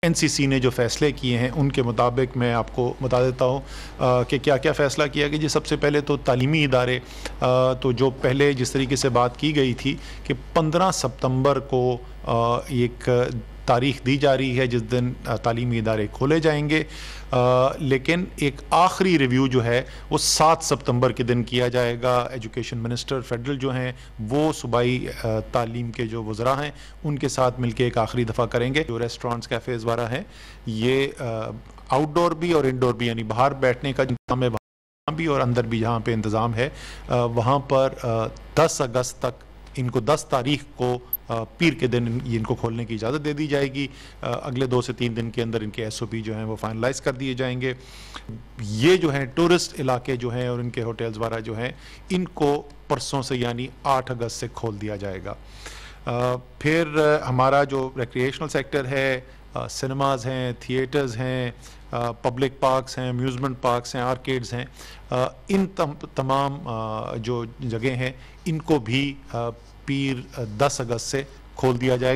NCC ने जो फ़ैसले किए हैं उनके मुताबिक मैं आपको बता देता हूँ कि क्या क्या फ़ैसला किया कि जी सबसे पहले तो तालीमी इदारे, तो जो पहले जिस तरीके से बात की गई थी कि 15 सितंबर को एक तारीख दी जा रही है जिस दिन तालीमी इदारे खोले जाएंगे, लेकिन एक आखिरी रिव्यू जो है वो 7 सितंबर के दिन किया जाएगा। एजुकेशन मिनिस्टर फेडरल जो हैं वो सूबाई तालीम के जो वज़रा हैं उनके साथ मिलकर एक आखिरी दफ़ा करेंगे। जो रेस्टोरेंट्स कैफ़ेज़ वगैरह हैं ये आउटडोर भी और इंडोर भी, यानी बाहर बैठने का इंतज़ाम है वहाँ भी और अंदर भी जहाँ पे इंतज़ाम है, वहाँ पर 10 अगस्त तक, इनको 10 तारीख को पीर के दिन इनको खोलने की इजाज़त दे दी जाएगी। अगले 2 से 3 दिन के अंदर इनके एसओपी जो हैं वो फाइनलाइज कर दिए जाएंगे। ये जो हैं टूरिस्ट इलाके जो हैं और इनके होटल्स वगैरह जो हैं इनको परसों से यानी 8 अगस्त से खोल दिया जाएगा। फिर हमारा जो रिक्रिएशनल सेक्टर है, सिनेमाज़ हैं, थिएटर्स हैं, पब्लिक पार्क्स हैं, अम्यूज़मेंट पार्क्स हैं, आर्केड्स हैं, इन तमाम जो जगह हैं इनको भी पीर 10 अगस्त से खोल दिया जाएगा।